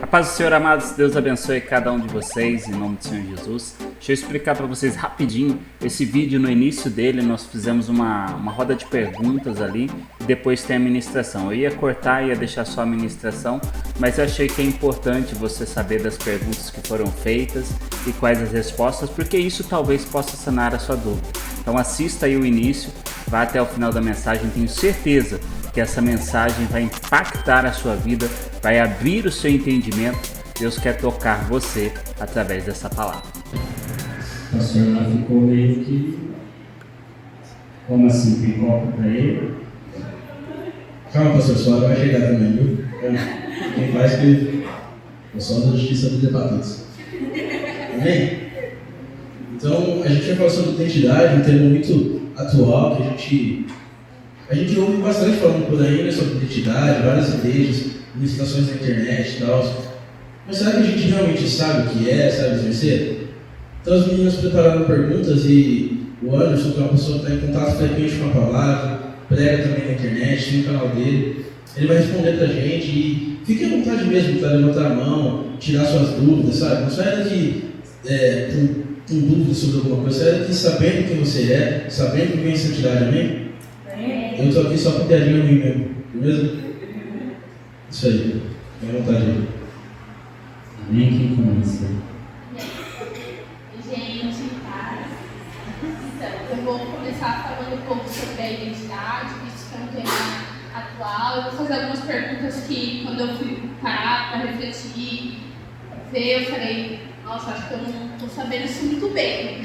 A paz do Senhor, amados, Deus abençoe cada um de vocês, em nome do Senhor Jesus. Deixa eu explicar para vocês rapidinho, esse vídeo no início dele nós fizemos uma roda de perguntas ali, e depois tem a ministração. Eu ia cortar, ia deixar só a ministração, mas eu achei que é importante você saber das perguntas que foram feitas e quais as respostas, porque isso talvez possa sanar a sua dúvida. Então assista aí o início, vá até o final da mensagem, tenho certeza que essa mensagem vai impactar a sua vida, vai abrir o seu entendimento. Deus quer tocar você através dessa palavra. O pastor lá ficou meio que... Como assim? Pipoca para ele? Calma, pastor, sua hora vai chegar também, viu? Quem faz que eu sou da justiça dos hepatites. Amém? Então, a gente vai falar sobre identidade, um tema muito atual, que a gente ouve bastante falando por aí, né, sobre identidade, várias igrejas, ministrações na internet e tal. Mas será que a gente realmente sabe o que é, sabe exercer? Então as meninas prepararam perguntas e o Anderson, que é uma pessoa que está em contato frequente com a palavra, prega também na internet, tem o canal dele, ele vai responder pra gente e fique à vontade mesmo para levantar a mão, tirar suas dúvidas, sabe? Não saia daqui com dúvidas sobre alguma coisa, saia daqui sabendo quem você é, sabendo que vem em santidade, amém? Eu estou aqui só para piadinha ruim mesmo, beleza? Isso aí, fique à vontade aí. Nem quem começa. Gente, paz. Então, eu vou começar falando um pouco sobre a identidade, visto que é um tema atual. Eu vou fazer algumas perguntas que, quando eu fui parar para refletir, ver, eu falei, nossa, acho que eu não estou sabendo isso muito bem.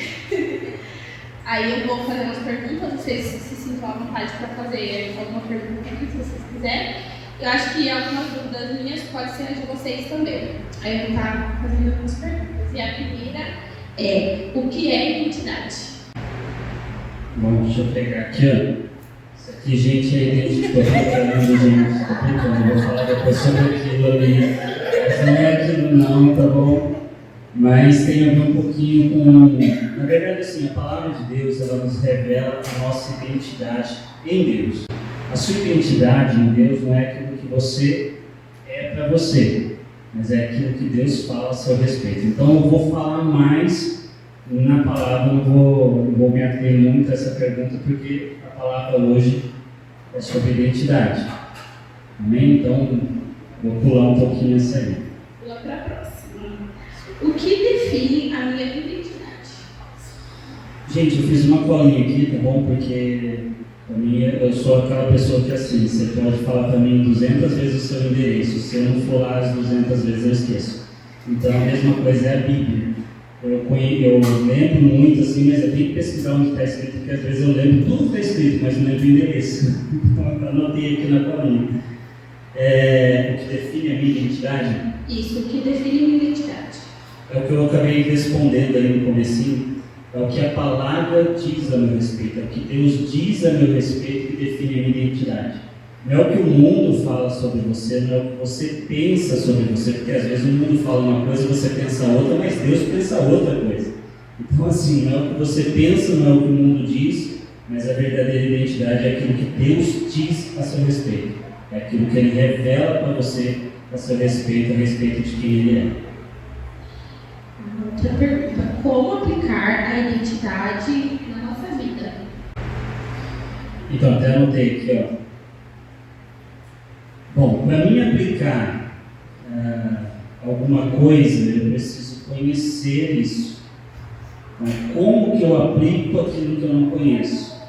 Aí eu vou fazer umas perguntas, vocês se sintam à vontade para fazer alguma pergunta aqui, se vocês quiserem. Eu acho que algumas dúvidas minhas pode ser as de vocês também. Aí eu vou estar fazendo algumas perguntas. E a primeira é, o que é identidade? Bom, deixa eu pegar aqui, ó. Isso aqui, gente, é identidade. Gente, tô brincando, eu vou falar depois sobre aquilo ali. Mas não é aquilo não, tá bom? Mas tem a ver um pouquinho com... Na verdade, assim, a palavra de Deus, ela nos revela a nossa identidade em Deus. A sua identidade em Deus não é aquilo que você é para você, mas é aquilo que Deus fala a seu respeito. Então eu vou falar mais na palavra, não vou me ater muito a essa pergunta, porque a palavra hoje é sobre identidade. Amém? Então vou pular um pouquinho essa aí. Pula para a próxima. O que define a minha identidade? Gente, eu fiz uma colinha aqui, tá bom? Porque para mim, eu sou aquela pessoa que assim, você pode falar para mim 200 vezes o seu endereço, se eu não for lá as 200 vezes eu esqueço. Então a mesma coisa é a Bíblia. Eu lembro muito assim, mas eu tenho que pesquisar onde está escrito, porque às vezes eu lembro tudo que está escrito, mas não lembro o endereço. Então eu anotei aqui na colinha. O que define a minha identidade? Isso, o que define a minha identidade? É o que eu acabei respondendo aí no comecinho. É o que a palavra diz a meu respeito, é o que Deus diz a meu respeito que define a minha identidade. Não é o que o mundo fala sobre você, não é o que você pensa sobre você, porque às vezes o mundo fala uma coisa e você pensa outra, mas Deus pensa outra coisa. Então assim, não é o que você pensa, não é o que o mundo diz, mas a verdadeira identidade é aquilo que Deus diz a seu respeito. É aquilo que Ele revela para você a seu respeito, a respeito de quem Ele é. Outra pergunta, como aplicar a identidade na nossa vida? Então, até anotei aqui, ó. Bom, para mim aplicar alguma coisa, eu preciso conhecer isso. Então, como que eu aplico aquilo que eu não conheço?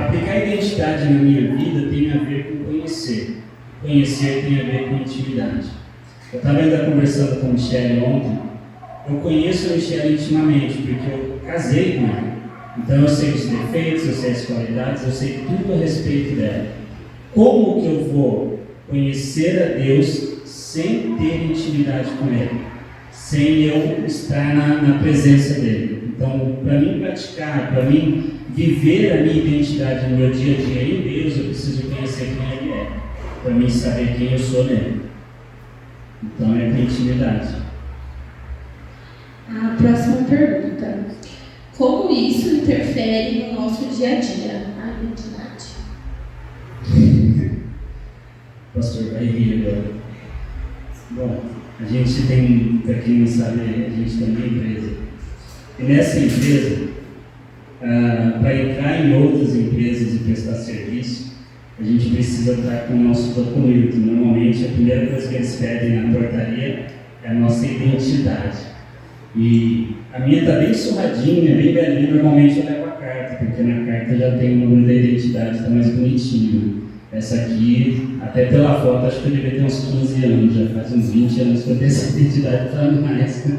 Aplicar a identidade na minha vida tem a ver com conhecer. Conhecer tem a ver com intimidade. Eu estava ainda conversando com a Michelle ontem. Eu conheço a Michelle intimamente, porque eu casei com ela. Então eu sei os defeitos, eu sei as qualidades, eu sei tudo a respeito dela. Como que eu vou conhecer a Deus sem ter intimidade com Ele? Sem eu estar na presença dEle? Então, para mim praticar, para mim viver a minha identidade no meu dia a dia em Deus, eu preciso conhecer quem Ele é. Para mim saber quem eu sou nele. Então é a intimidade. A próxima pergunta. Como isso interfere no nosso dia a dia, a identidade? O pastor vai rir agora. Bom, a gente tem, para quem não sabe, a gente tem uma empresa. E nessa empresa, para entrar em outras empresas e prestar serviço, a gente precisa estar com o nosso documento. Normalmente, a primeira coisa que eles pedem na portaria é a nossa identidade. E a minha está bem surradinha, bem velhinha. Normalmente eu levo a carta, porque na carta já tem o número da identidade, está mais bonitinho. Essa aqui, até pela foto, acho que eu devia ter uns 15 anos, já faz uns 20 anos que eu tenho essa identidade para mais.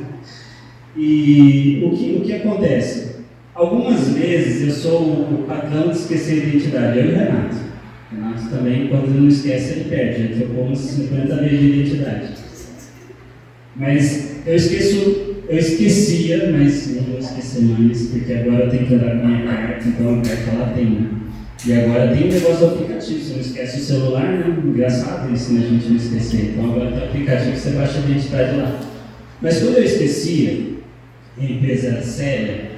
E o que acontece? Algumas vezes eu sou o patrão de esquecer a identidade, eu e o Renato. O Renato também, quando não esquece, ele perde, ele trocou uns 50 vezes de identidade. Mas eu esquecia, mas não vou esquecer mais, porque agora eu tenho que andar com a minha carta, então a carta lá tem, né? E agora tem um negócio do aplicativo, você não esquece o celular, né? Engraçado isso, né? A gente não esquecer. Então agora tem um aplicativo que você baixa a identidade lá. Mas quando eu esquecia, a empresa era séria,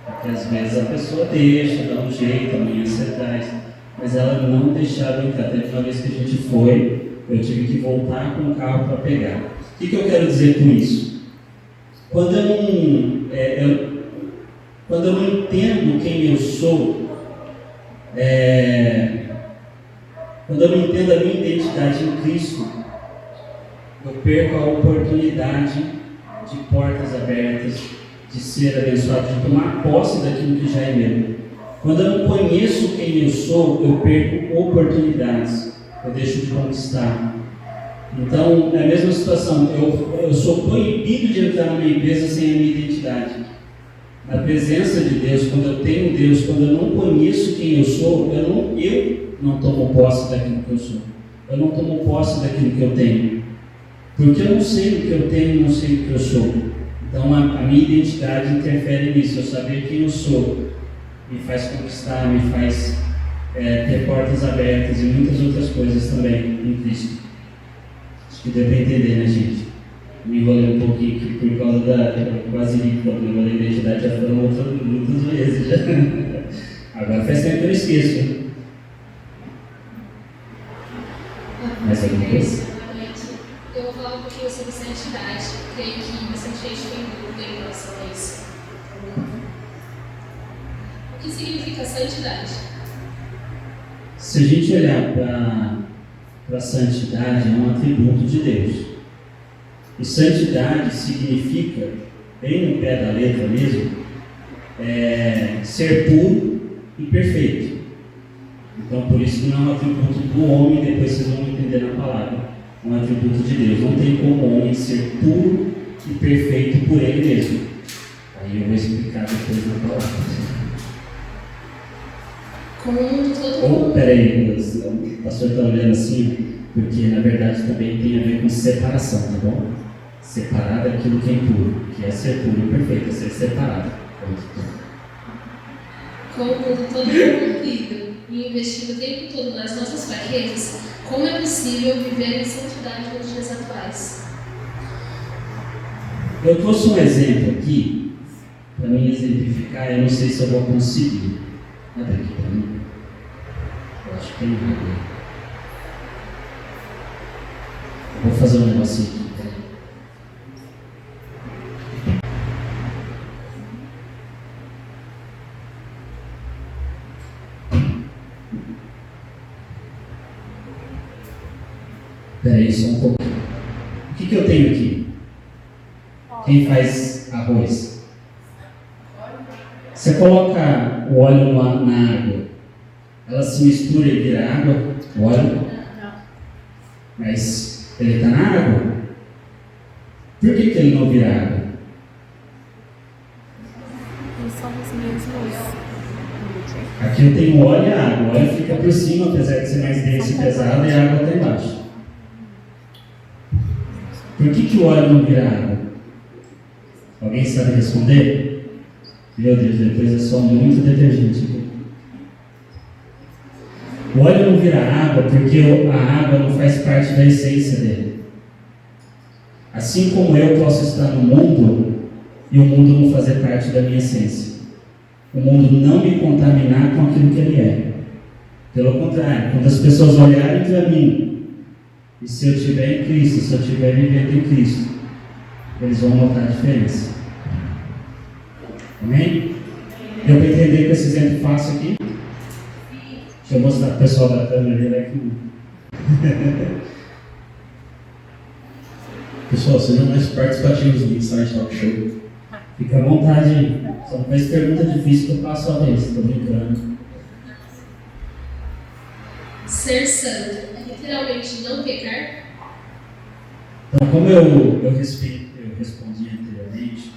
porque às vezes a pessoa deixa, dá um jeito, amanhã você traz, mas ela não deixava entrar. Teve uma vez que a gente foi, eu tive que voltar com o carro para pegar. O que eu quero dizer com isso? Quando eu não entendo quem eu sou, quando eu não entendo a minha identidade em Cristo, eu perco a oportunidade de portas abertas, de ser abençoado, de tomar posse daquilo que já é meu. Quando eu não conheço quem eu sou, eu perco oportunidades, eu deixo de conquistar. Então, é a mesma situação, eu sou proibido de entrar numa empresa sem a minha identidade. Na presença de Deus, quando eu tenho Deus, quando eu não conheço quem eu sou, eu não tomo posse daquilo que eu sou. Eu não tomo posse daquilo que eu tenho. Porque eu não sei o que eu tenho, não sei o que eu sou. Então a minha identidade interfere nisso. Eu saber quem eu sou me faz conquistar, me faz ter portas abertas e muitas outras coisas também em Cristo. Acho que deu para entender, né, gente? Me enrolei um pouquinho aqui por causa da quase rico, quando eu enrolei a identidade já foram muitas vezes já. Agora faz tempo que eu esqueço. Mais alguma coisa? Eu vou falar um pouquinho sobre santidade. Creio que bastante gente tem dúvida em relação a isso. O que significa santidade? Se a gente olhar para a santidade, é um atributo de Deus. E santidade significa, bem no pé da letra mesmo, ser puro e perfeito. Então, por isso que não é um atributo do homem, depois vocês vão entender na palavra. É um atributo de Deus. Não tem como o homem ser puro e perfeito por ele mesmo. Aí eu vou explicar depois na palavra. Como o mundo todo. Peraí, o pastor está olhando assim, porque na verdade também tem a ver com separação, tá bom? Separar daquilo que é impuro, que é ser puro e perfeito, é ser separado. Com o mundo todo corrompido e investindo o tempo todo nas nossas fraquezas, como é possível viver em santidade nos dias atuais? Eu trouxe um exemplo aqui, para mim exemplificar, eu não sei se eu vou conseguir. Abre aqui para mim. Eu acho que tem nada. Eu vou fazer um negocinho aqui. Peraí, só um pouquinho. O que eu tenho aqui? Quem faz arroz? Você coloca o óleo na água, ela se mistura e vira água? O óleo? Não. Mas ele está na água? Por que ele não vira água? Eles são os mesmos. Aqui eu tenho óleo e água. O óleo fica por cima, apesar de ser mais denso e pesado, e a água está embaixo. Por que o óleo não vira água? Alguém sabe responder? Meu Deus, depois é só muito detergente. O óleo não vira água porque a água não faz parte da essência dele. Assim como eu posso estar no mundo e o mundo não fazer parte da minha essência. O mundo não me contaminar com aquilo que ele é. Pelo contrário, quando as pessoas olharem para mim E se eu estiver em Cristo, se eu estiver vivendo em Cristo, eles vão notar a diferença. Amém? Deu para entender com esse exemplo fácil aqui? Deixa eu mostrar para o pessoal da câmera ali, né? Pessoal, sejam mais participativos do Insight Talk Show. Fica à vontade aí. Só não faz pergunta difícil que eu passo a vez, estou brincando. Ser santo é literalmente não pecar? Então, como eu respondi anteriormente,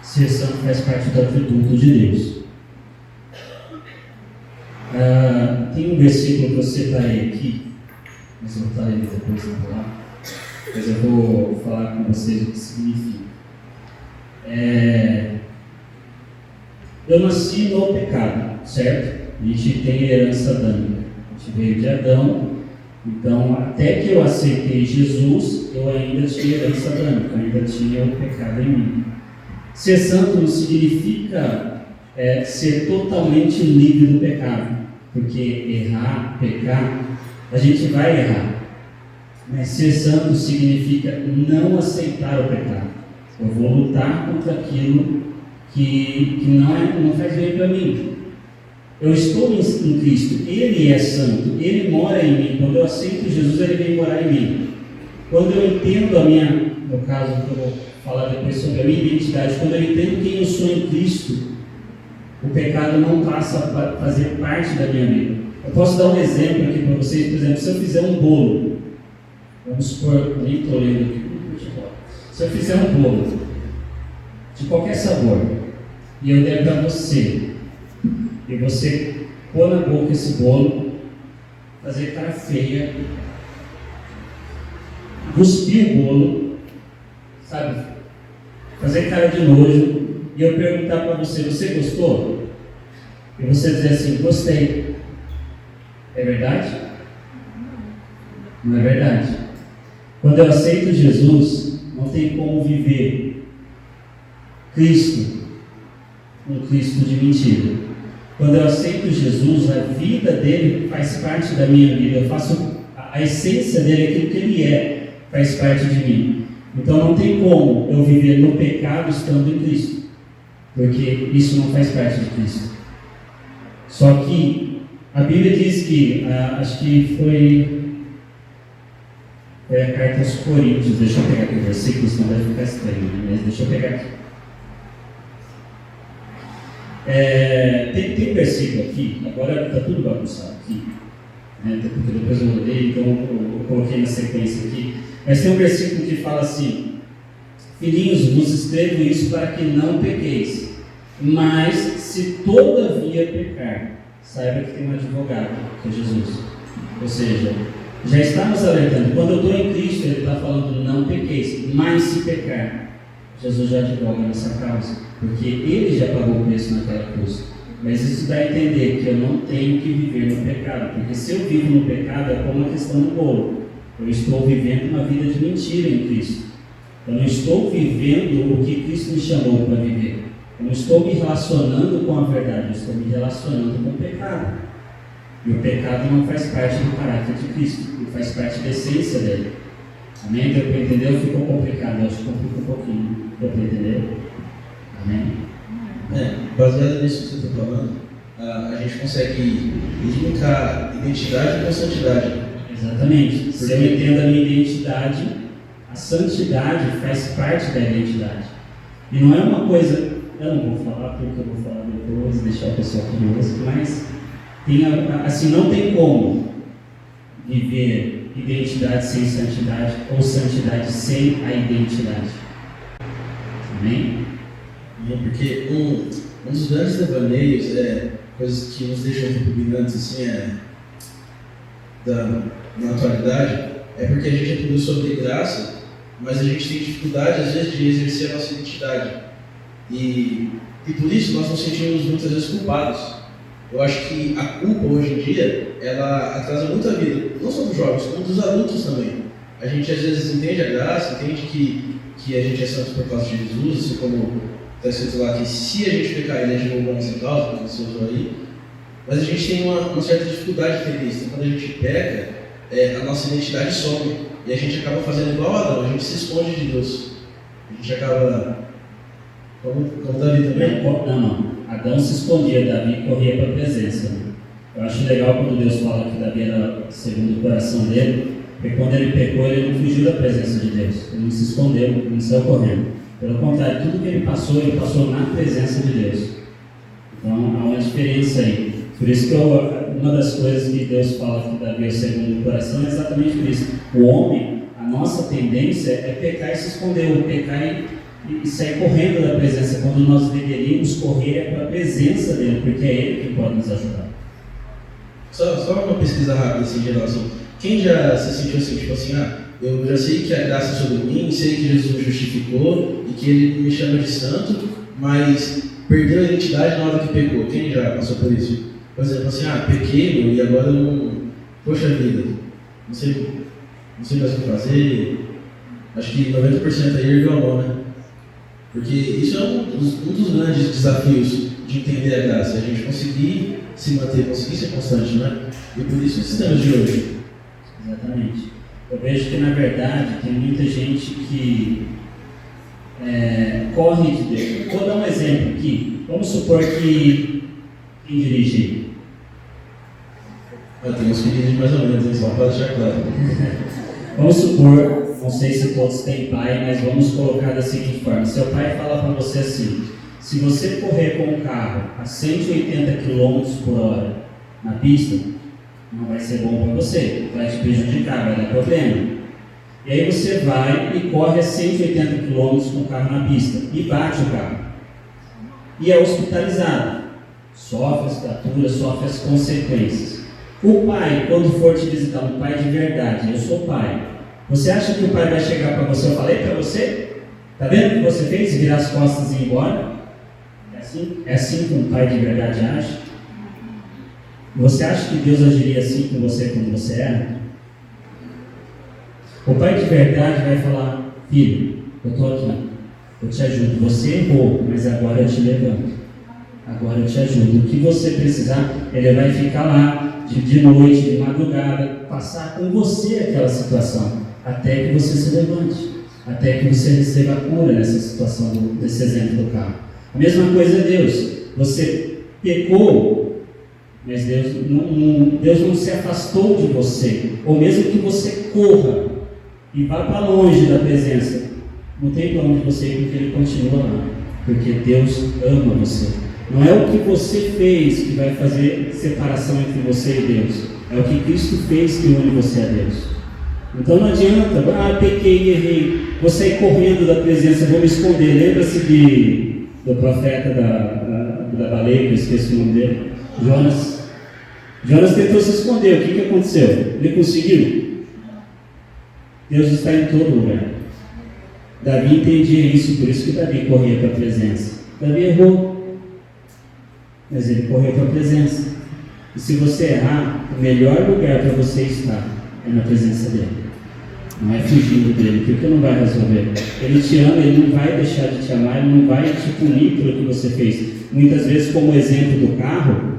ser santo faz parte do atributo de Deus. Tem um versículo que eu separei aqui, mas eu vou estar lendo depois na palavra, mas eu vou falar com vocês o que significa. Eu nasci no pecado, certo? A gente tem herança adâmica. A gente veio de Adão, então até que eu aceitei Jesus, eu ainda tinha herança adâmica, eu ainda tinha o pecado em mim. Ser santo não significa ser totalmente livre do pecado, porque errar, pecar, a gente vai errar. Mas ser santo significa não aceitar o pecado. Eu vou lutar contra aquilo que não faz bem para mim. Eu estou em Cristo, Ele é santo, Ele mora em mim. Quando eu aceito Jesus, Ele vem morar em mim. Quando eu entendo no caso que eu vou falar depois sobre a minha identidade, quando eu entendo quem eu sou em Cristo, o pecado não passa a fazer parte da minha vida. Eu posso dar um exemplo aqui para vocês. Por exemplo, se eu fizer um bolo, vamos supor, nem estou lendo aqui, se eu fizer um bolo de qualquer sabor e eu der para você, e você pôr na boca esse bolo, fazer cara feia, cuspir o bolo, sabe? Fazer cara de nojo, e eu perguntar para você, você gostou? E você dizer assim, gostei. É verdade? Não é verdade. Quando eu aceito Jesus, não tem como viver Cristo, um Cristo de mentira. Quando eu aceito Jesus, a vida dele faz parte da minha vida. Eu faço a essência dele, aquilo que ele é, faz parte de mim. Então não tem como eu viver no pecado estando em Cristo, porque isso não faz parte de Cristo. Só que a Bíblia diz que, acho que foi a carta aos Coríntios, deixa eu pegar aqui o versículo, senão vai ficar estranho, mas deixa eu pegar aqui. Tem um versículo aqui, agora está tudo bagunçado aqui, né, porque depois eu olhei, então eu coloquei na sequência aqui, mas tem um versículo que fala assim: filhinhos, vos escrevo isso para que não pequeis, mas se todavia pecar, saiba que tem um advogado, que é Jesus. Ou seja, já está nos alertando. Quando eu estou em Cristo, Ele está falando não pequeis, mas se pecar, Jesus já advoga nessa causa, porque Ele já pagou o preço naquela cruz. Mas isso dá a entender que eu não tenho que viver no pecado, porque se eu vivo no pecado é como a questão do bolo. Eu estou vivendo uma vida de mentira em Cristo. Eu não estou vivendo o que Cristo me chamou para viver. Eu não estou me relacionando com a verdade, eu estou me relacionando com o pecado. E o pecado não faz parte do caráter de Cristo, ele faz parte da essência dele. Amém? Deu para entender? Ficou complicado? Eu acho que complica um pouquinho. Deu para entender? Amém? Baseado nisso que você está falando, a gente consegue linkar identidade com santidade. Exatamente. Se eu entendo a minha identidade, a santidade faz parte da identidade. E não é uma coisa, eu não vou falar porque eu vou falar depois, deixar o pessoal curioso, mas assim, não tem como viver identidade sem santidade ou santidade sem a identidade. Amém? Porque um dos grandes devaneios, coisas que nos deixam repugnantes assim, na atualidade, é porque a gente é tudo sobre graça, mas a gente tem dificuldade às vezes de exercer a nossa identidade. E por isso nós nos sentimos muitas vezes culpados. Eu acho que a culpa hoje em dia, ela atrasa muito a vida, não só dos jovens, como dos adultos também. A gente às vezes entende a graça, entende que a gente é santo por causa de Jesus, assim como está escrito lá que se a gente pecar, ele advogou nossa causa, como você usou aí. Mas a gente tem uma certa dificuldade de ter isso. Quando a gente peca, a nossa identidade some. E a gente acaba fazendo igual a Adão, a gente se esconde de Deus. A gente acaba, como Davi também. Não. Adão se escondia, Davi corria para a presença. Eu acho legal quando Deus fala que Davi era segundo o coração dele, porque quando ele pecou, ele não fugiu da presença de Deus. Ele não se escondeu, ele não saiu correndo. Pelo contrário, tudo que ele passou na presença de Deus. Então há uma diferença aí. Por isso que uma das coisas que Deus fala que Davi é o segundo o coração é exatamente por isso. O homem, a nossa tendência é pecar e se esconder, ou pecar e sair correndo da presença, quando nós deveríamos correr para a presença dele, porque é ele que pode nos ajudar. Só uma pesquisa rápida assim, geral, assim. Quem já se sentiu assim, tipo assim, eu já sei que a graça é sobre mim, sei que Jesus me justificou e que ele me chama de santo, mas perdeu a identidade na hora que pecou. Quem já passou por isso? Por exemplo, assim, pequei e agora eu não... Poxa vida, não sei mais o que fazer. Acho que 90% aí ergueu a mão, né? Porque isso é um dos grandes desafios de entender a graça, a gente conseguir se manter, conseguir ser constante, né? E por isso os sistemas de hoje. Exatamente. Eu vejo que, na verdade, tem muita gente que corre de Deus. Vou dar um exemplo aqui. Vamos supor que quem dirige? Tem uns que dirigem mais ou menos, só para deixar claro. Vamos supor, não sei se todos têm pai, mas vamos colocar da seguinte forma. Seu pai fala para você assim: se você correr com o carro a 180 km por hora na pista, não vai ser bom para você, vai te prejudicar, vai dar problema. E aí você vai e corre a 180 km com o carro na pista e bate o carro. E é hospitalizado. Sofre as fraturas, sofre as consequências. O pai, quando for te visitar, um pai de verdade, eu sou pai, você acha que o pai vai chegar para você? Eu falei para você? Tá vendo o que você fez? Virar as costas e ir embora? É assim que um pai de verdade age? Você acha que Deus agiria assim com você quando você erra? O pai de verdade vai falar: filho, eu estou aqui, eu te ajudo, você errou, mas agora eu te levanto, agora eu te ajudo. O que você precisar, ele vai ficar lá de noite, de madrugada, passar com você aquela situação, até que você se levante, até que você receba a cura nessa situação, desse exemplo do carro. A mesma coisa é Deus. Você pecou, mas Deus não se afastou de você, ou mesmo que você corra e vá para longe da presença, não tem para onde você ir, porque Ele continua lá, porque Deus ama você. Não é o que você fez que vai fazer separação entre você e Deus, é o que Cristo fez que une você a Deus. Então não adianta, pequei, errei, vou sair correndo da presença, vou me esconder. Lembra-se do profeta da baleia, que eu esqueci o nome dele, Jonas. Jonas tentou se esconder, o que aconteceu? Ele conseguiu? Deus está em todo lugar. Davi entendia isso, por isso que Davi corria para a presença. Davi errou, mas ele correu para a presença. E se você errar, o melhor lugar para você estar é na presença dele. Não é fugindo dele, porque não vai resolver. Ele te ama, ele não vai deixar de te amar, ele não vai te punir pelo que você fez. Muitas vezes, como o exemplo do carro,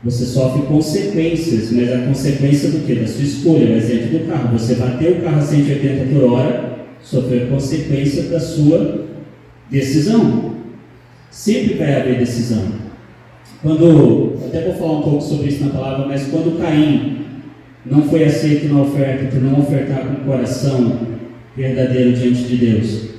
você sofre consequências, mas a consequência do quê? Da sua escolha. O exemplo do carro, você bateu o carro a 180 por hora, sofreu consequência da sua decisão. Sempre vai haver decisão. Até vou falar um pouco sobre isso na palavra, mas quando Caim não foi aceito na oferta por não ofertar com o coração verdadeiro diante de Deus,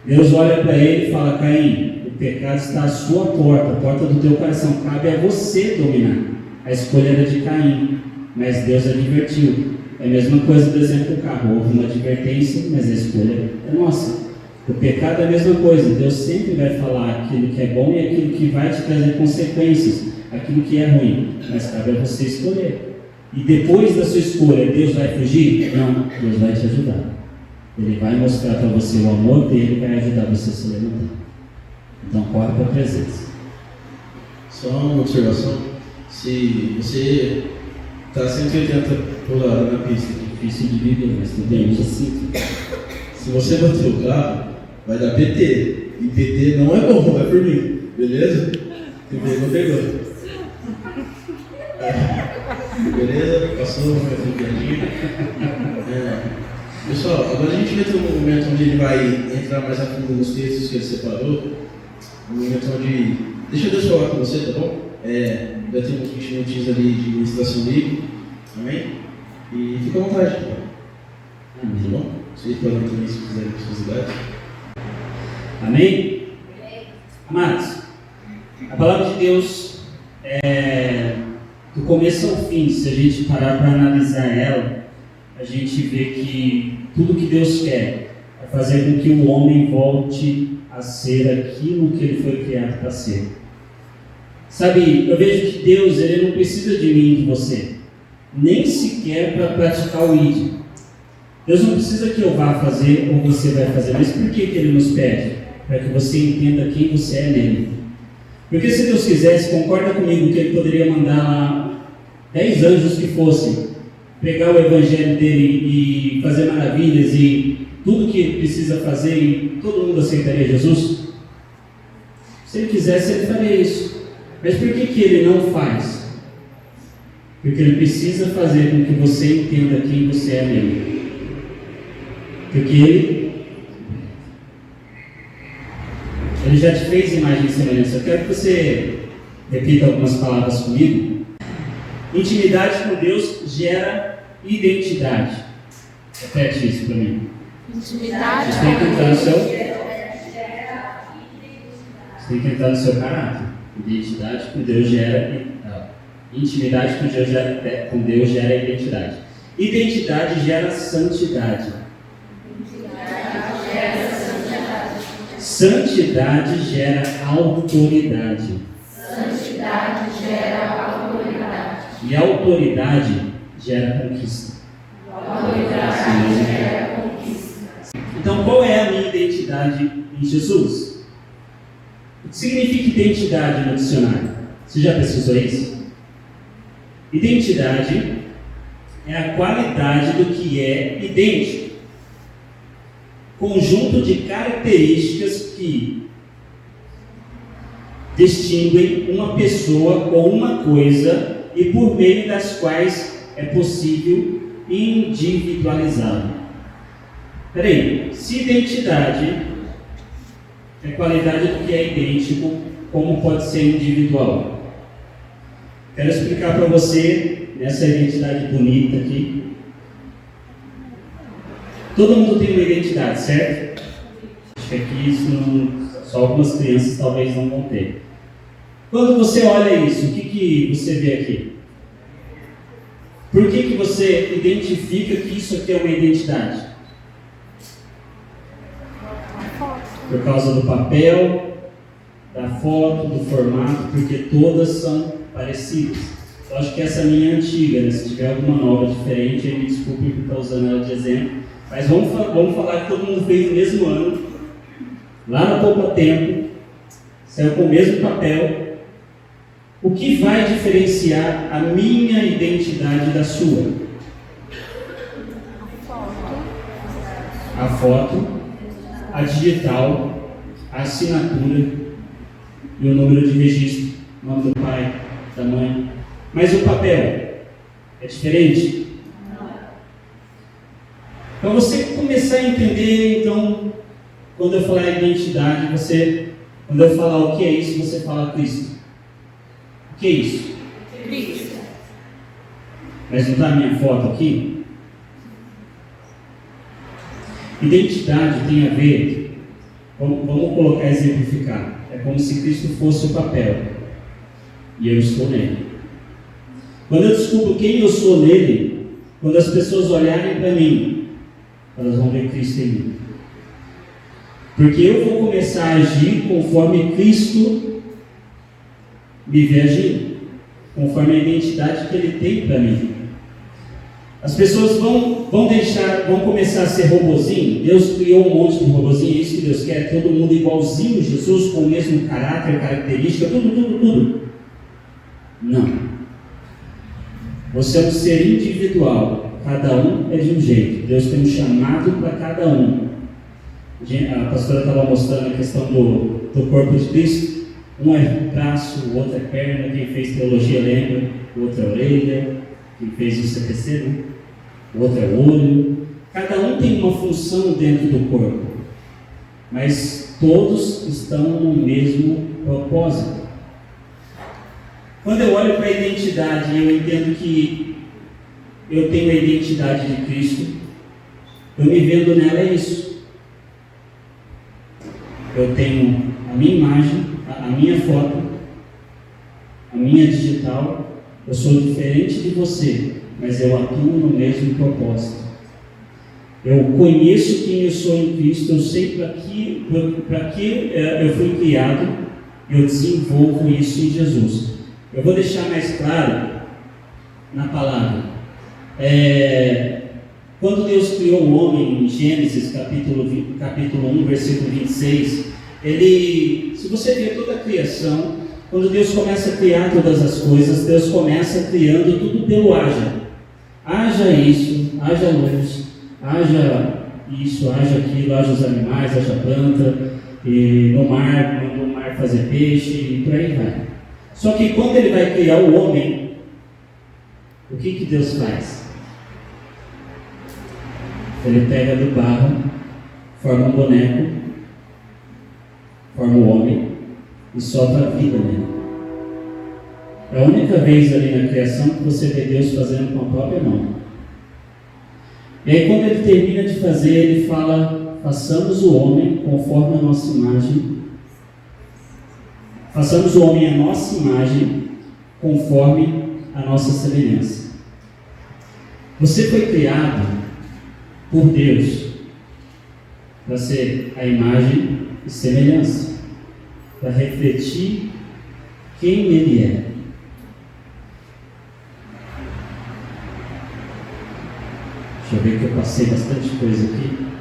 Deus olha para ele e fala: Caim, o pecado está à sua porta, a porta do teu coração, cabe a você dominar. A escolha era de Caim, mas Deus advertiu. É a mesma coisa do exemplo do carro, houve uma advertência, mas a escolha é nossa. O pecado é a mesma coisa, Deus sempre vai falar aquilo que é bom e aquilo que vai te trazer consequências, aquilo que é ruim, mas cabe a você escolher. E depois da sua escolha, Deus vai fugir? Não, Deus vai te ajudar. Ele vai mostrar para você o amor dele, vai ajudar você a se levantar. Então corre para a presença. Só uma observação: se você está 180 por hora na pista, Difícil de viver, mas tudo bem, assim. Se você bater o carro, vai dar PT. E PT não é bom, é por mim, beleza? PT não pegou. Beleza? Passou o momento de piadinha. Pessoal, agora a gente vai ter um momento onde ele vai entrar mais a fundo nos textos que ele separou. Um momento onde... Deixa Deus falar com você, tá bom? Vai ter uns 20 minutinhos ali de ministração livre. Amém? E fica à vontade. Tá bom? Vocês podem também, se quiserem, com suas idades. Amém? Amados, a palavra de Deus, do começo ao fim, se a gente parar para analisar ela, a gente vê que tudo que Deus quer é fazer com que o homem volte a ser aquilo que ele foi criado para ser. Sabe, eu vejo que Deus, ele não precisa de mim e de você, nem sequer para praticar o ID. Deus não precisa que eu vá fazer ou você vai fazer, mas por que ele nos pede? Para que você entenda quem você é nele. Porque se Deus quisesse, concorda comigo que ele poderia mandar lá 10 anjos que fossem pregar o evangelho dele e fazer maravilhas e tudo que ele precisa fazer e todo mundo aceitaria Jesus? Se ele quisesse, ele faria isso. Mas por que ele não faz? Porque ele precisa fazer com que você entenda quem você é nele. Porque ele já te fez imagem e semelhança. Eu quero que você repita algumas palavras comigo. Intimidade com Deus gera identidade. Repete isso para mim. Intimidade Você tem que entrar no seu caráter. Identidade com Deus gera... Intimidade com Deus gera identidade. Identidade gera santidade. Santidade gera autoridade. E autoridade gera conquista. Então, qual é a minha identidade em Jesus? O que significa identidade no dicionário? Você já pesquisou isso? Identidade é a qualidade do que é idêntico. Conjunto de características que distinguem uma pessoa ou uma coisa e por meio das quais é possível individualizá-la. Peraí, se identidade é qualidade do que é idêntico, como pode ser individual? Quero explicar para você, nessa identidade bonita aqui. Todo mundo tem uma identidade, certo? Acho que aqui isso não, só algumas crianças talvez não vão ter. Quando você olha isso, o que você vê aqui? Por que você identifica que isso aqui é uma identidade? Por causa do papel, da foto, do formato, porque todas são parecidas. Eu acho que essa minha é antiga, né? Se tiver alguma nova diferente, aí me desculpe por estar usando ela de exemplo. Mas vamos falar que todo mundo fez no mesmo ano, lá no Poupa Tempo, saiu com o mesmo papel. O que vai diferenciar a minha identidade da sua? A foto, a digital, a assinatura e o número de registro, o nome do pai, da mãe. Mas o papel é diferente? Para você começar a entender, então, quando eu falar identidade, quando eu falar o que é isso, você fala Cristo. O que é isso? Cristo. Mas não está a minha foto aqui? Identidade tem a ver, vamos colocar, exemplificar. É como se Cristo fosse o papel e eu estou nele. Quando eu descubro quem eu sou nele, quando as pessoas olharem para mim, elas vão ver Cristo em mim. Porque eu vou começar a agir conforme Cristo me vê agindo, conforme a identidade que Ele tem para mim. As pessoas vão começar a ser robozinho. Deus criou um monte de robozinho, é isso que Deus quer, todo mundo igualzinho a Jesus, com o mesmo caráter, característica, tudo. Não. Você é um ser individual. Cada um é de um jeito. Deus tem um chamado para cada um. A pastora estava mostrando a questão do corpo de Cristo. Um é braço, o outro é perna. Quem fez teologia lembra. O outro é orelha. quem fez o CTC, né? O outro é o olho. Cada um tem uma função dentro do corpo, mas todos estão no mesmo propósito. Quando eu olho para a identidade, eu entendo que eu tenho a identidade de Cristo, eu me vendo nela é isso. Eu tenho a minha imagem, a minha foto, a minha digital. Eu sou diferente de você, mas eu atuo no mesmo propósito. Eu conheço quem eu sou em Cristo, eu sei para que eu fui criado, e eu desenvolvo isso em Jesus. Eu vou deixar mais claro na palavra. Quando Deus criou o homem, em Gênesis capítulo 1, versículo 26, se você ver toda a criação, quando Deus começa a criar todas as coisas, Deus começa criando tudo pelo haja. Haja isso, haja luz, haja isso, haja aquilo, haja os animais, haja planta, e no mar fazer peixe, e por aí vai. Só que quando Ele vai criar o homem, o que Deus faz? Ele pega do barro, forma um boneco, forma o homem e sopra a vida nele. É a única vez ali na criação que você vê Deus fazendo com a própria mão. E aí quando Ele termina de fazer, Ele fala: façamos o homem conforme a nossa imagem. Façamos o homem a nossa imagem conforme a nossa semelhança. Você foi criado por Deus para ser a imagem e semelhança, para refletir quem Ele é. Deixa eu ver que eu passei bastante coisa aqui.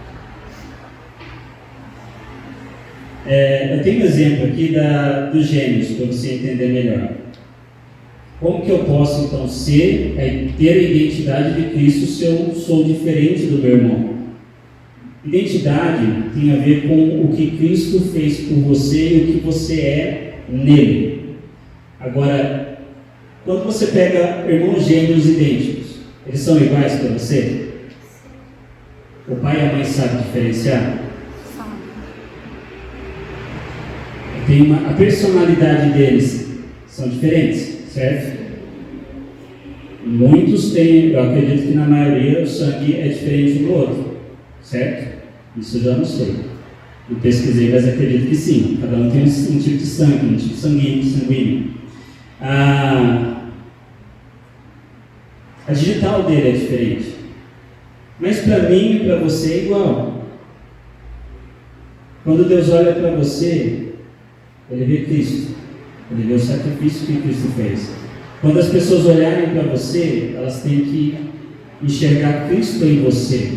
Eu tenho um exemplo aqui dos gêmeos, para você entender melhor. Como que eu posso então ter a identidade de Cristo se eu sou diferente do meu irmão? Identidade tem a ver com o que Cristo fez por você e o que você é nele. Agora, quando você pega irmãos gêmeos idênticos, eles são iguais para você? O pai e a mãe sabem diferenciar? A personalidade deles são diferentes, certo? Muitos têm, eu acredito que na maioria o sangue é diferente um do outro, certo? Isso eu já não sei. Não pesquisei, mas acredito que sim. Cada um tem um tipo de sangue, um tipo sanguíneo. A digital dele é diferente. Mas para mim e para você é igual. Quando Deus olha para você, Ele vê Cristo. Ele vê o sacrifício que Cristo fez. Quando as pessoas olharem para você, elas têm que enxergar Cristo em você.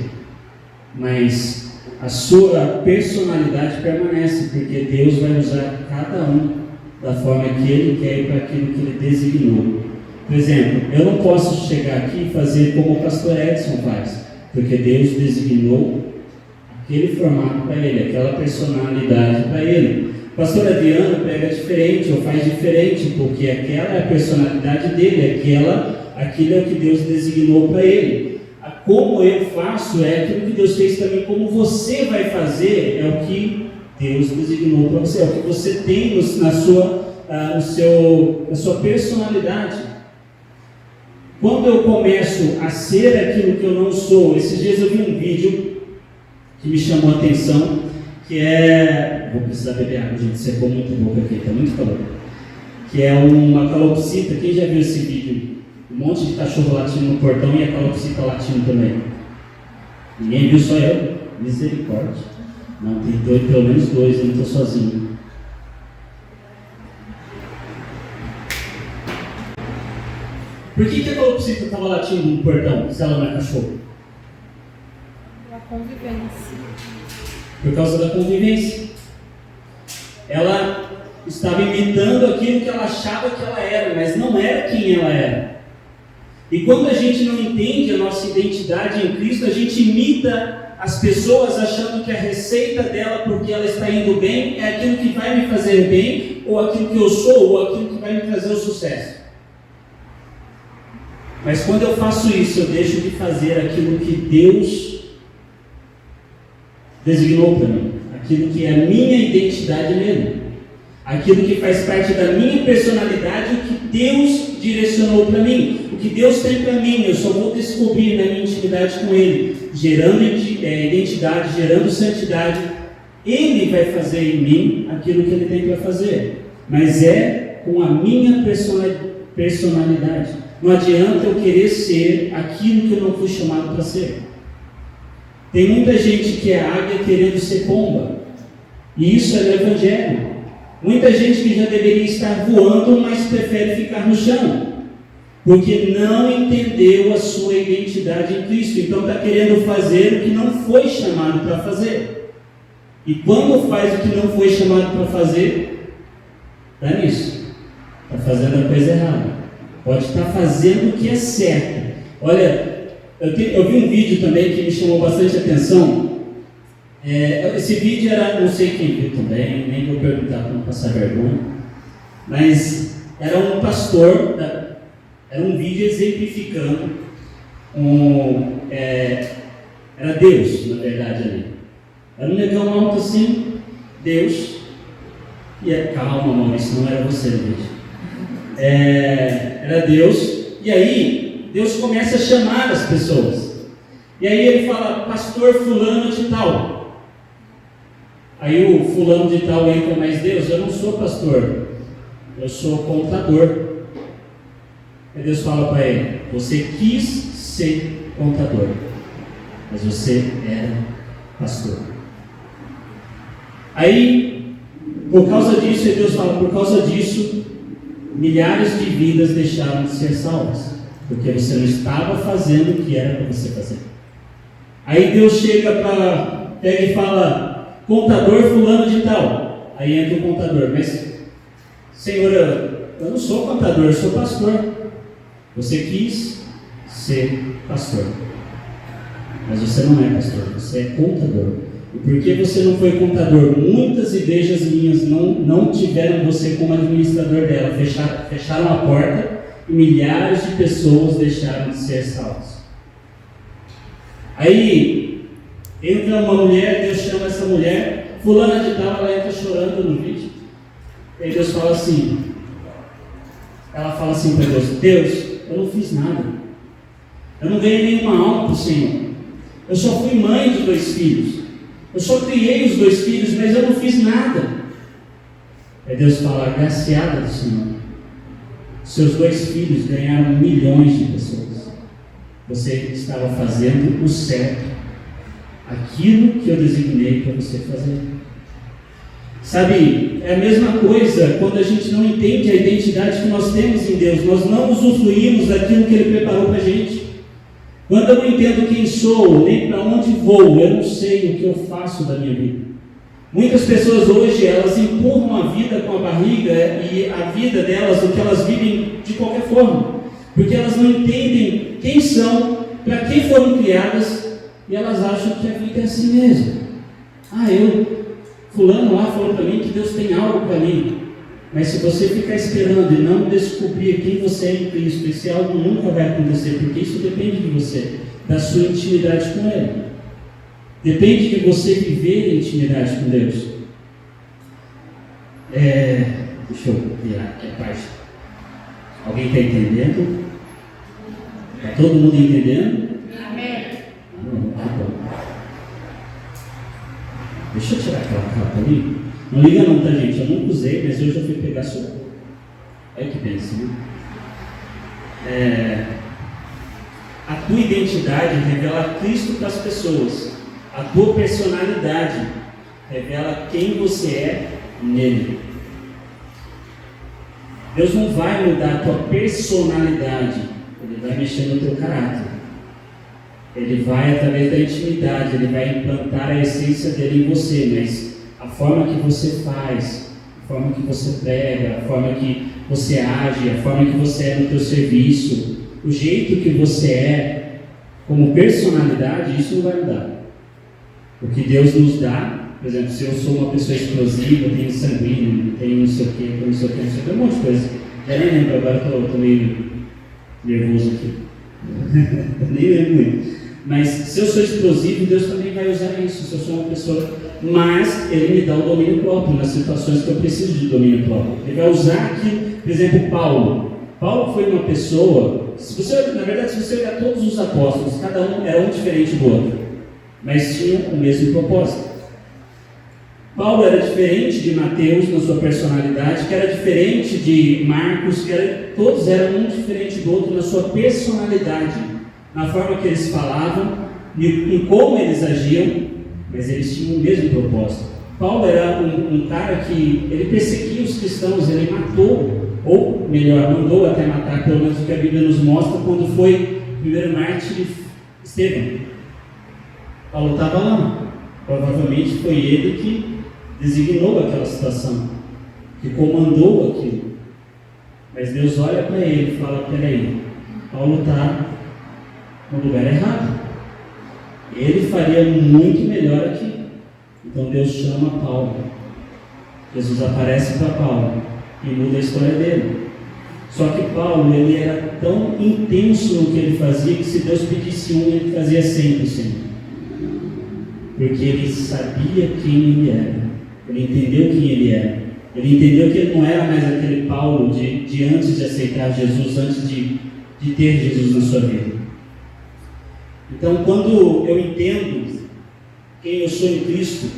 Mas a sua personalidade permanece, porque Deus vai usar cada um da forma que Ele quer e para aquilo que Ele designou. Por exemplo, eu não posso chegar aqui e fazer como o pastor Edson faz, porque Deus designou aquele formato para ele, aquela personalidade para ele. O pastor Adriano pega diferente ou faz diferente, porque aquela é a personalidade dele, aquilo é o que Deus designou para ele. Como eu faço é aquilo que Deus fez para mim, como você vai fazer é o que Deus designou para você, é o que você tem na sua personalidade. Quando eu começo a ser aquilo que eu não sou, esses dias eu vi um vídeo que me chamou a atenção, que vou precisar beber água, gente, secou muito boca aqui, está muito calor, que é uma calopsita. Quem já viu esse vídeo? Um monte de cachorro latindo no portão e a calopsita latindo também. Ninguém viu, só eu? Misericórdia. Não, tem pelo menos dois, eu não estou sozinho. Por que a calopsita estava latindo no portão, se ela não é cachorro? Pela convivência. Por causa da convivência. Ela estava imitando aquilo que ela achava que ela era, mas não era quem ela era. E quando a gente não entende a nossa identidade em Cristo, a gente imita as pessoas achando que a receita dela, porque ela está indo bem, é aquilo que vai me fazer bem, ou aquilo que eu sou, ou aquilo que vai me trazer o sucesso. Mas quando eu faço isso, eu deixo de fazer aquilo que Deus designou para mim, aquilo que é a minha identidade nele, aquilo que faz parte da minha personalidade, o que Deus direcionou para mim, o que Deus tem para mim. Eu só vou descobrir na minha intimidade com Ele, gerando identidade, gerando santidade. Ele vai fazer em mim aquilo que Ele tem para fazer, mas é com a minha personalidade. Não adianta eu querer ser aquilo que eu não fui chamado para ser. Tem muita gente que é águia querendo ser pomba, e isso é o Evangelho. Muita gente que já deveria estar voando, mas prefere ficar no chão, porque não entendeu a sua identidade em Cristo. Então está querendo fazer o que não foi chamado para fazer. E quando faz o que não foi chamado para fazer, está nisso, está fazendo a coisa errada. Pode estar fazendo o que é certo. Olha, eu vi um vídeo também que me chamou bastante atenção. Esse vídeo era, não sei quem viu também, nem vou perguntar para não passar vergonha, mas era um pastor, era um vídeo exemplificando, era Deus, na verdade, ali. Era um negão alto assim, Deus, calma, Maurício, não era você no vídeo. Era Deus, e aí Deus começa a chamar as pessoas, e aí ele fala, pastor fulano de tal. Aí o fulano de tal entra, mas Deus, eu não sou pastor, eu sou contador. Aí Deus fala para ele, você quis ser contador, mas você era pastor. Aí, por causa disso, Deus fala, por causa disso, milhares de vidas deixaram de ser salvas, porque você não estava fazendo o que era para você fazer. Aí Deus pega e fala, contador fulano de tal. Aí entra o contador, mas Senhor, eu não sou contador, eu sou pastor. Você quis ser pastor, mas você não é pastor, você é contador. E porque você não foi contador, muitas igrejas minhas não tiveram você como administrador dela, fecharam a porta e milhares de pessoas deixaram de ser salvas. Aí entra uma mulher, Deus chama essa mulher, fulana de tal, ela entra chorando no vídeo. E aí Deus fala assim, ela fala assim para Deus, Deus, eu não fiz nada, eu não ganhei nenhuma alma para o Senhor, eu só fui mãe de 2 filhos, eu só criei os 2 filhos, mas eu não fiz nada. Aí Deus fala, agraciada do Senhor, seus 2 filhos ganharam milhões de pessoas, você estava fazendo o certo, aquilo que eu designei para você fazer. Sabe, é a mesma coisa quando a gente não entende a identidade que nós temos em Deus, nós não usufruímos daquilo que Ele preparou para a gente. Quando eu não entendo quem sou, nem para onde vou, eu não sei o que eu faço da minha vida. Muitas pessoas hoje, elas empurram a vida com a barriga e a vida delas, o que elas vivem de qualquer forma, porque elas não entendem quem são, para quem foram criadas, e elas acham que a vida é assim mesmo. Fulano lá falou para mim que Deus tem algo para mim. Mas se você ficar esperando e não descobrir quem você é em Cristo, esse algo nunca vai acontecer, porque isso depende de você, da sua intimidade com Ele. Depende de você viver em intimidade com Deus. Deixa eu virar aqui a parte. Alguém está entendendo? Está todo mundo entendendo? Amém. Deixa eu tirar aquela capa ali. Não liga não, tá gente? Eu nunca usei, mas hoje eu fui pegar socorro. Olha que bênção, né? A tua identidade revela Cristo para as pessoas. A tua personalidade revela quem você é nele. Deus não vai mudar a tua personalidade, Ele vai mexer no teu caráter. Ele vai, através da intimidade, Ele vai implantar a essência dele em você, mas a forma que você faz, a forma que você prega, a forma que você age, a forma que você é no teu serviço, o jeito que você é como personalidade, isso não vai mudar. O que Deus nos dá, por exemplo, se eu sou uma pessoa explosiva, tenho sanguíneo, tenho não sei o que, um monte de coisa, já nem lembro agora, estou meio nervoso aqui. Nem lembro muito. Mas se eu sou explosivo, Deus também vai usar isso. Se eu sou uma pessoa... Mas Ele me dá o domínio próprio nas situações que eu preciso de domínio próprio. Ele vai usar aqui, por exemplo, Paulo. Paulo foi uma pessoa... na verdade, se você olhar todos os apóstolos, cada um era um diferente do outro. Mas tinham o mesmo propósito. Paulo era diferente de Mateus na sua personalidade, que era diferente de Marcos, todos eram um diferente do outro na sua personalidade, na forma que eles falavam, em como eles agiam, mas eles tinham o mesmo propósito. Paulo era um cara que ele perseguia os cristãos, ele matou, ou melhor, mandou até matar, pelo menos o que a Bíblia nos mostra, quando foi o primeiro mártir Estevão. Paulo estava lá, provavelmente foi ele que designou aquela situação, que comandou aquilo. Mas Deus olha para ele e fala: peraí, Paulo está no lugar errado. Ele faria muito melhor aqui. Então Deus chama Paulo. Jesus aparece para Paulo e muda a história dele. Só que Paulo, ele era tão intenso no que ele fazia, que se Deus pedisse ele fazia 100%. Porque ele sabia quem ele era. Ele entendeu quem ele era. Ele entendeu que ele não era mais aquele Paulo de antes de aceitar Jesus, antes de ter Jesus na sua vida. Então, quando eu entendo quem eu sou em Cristo,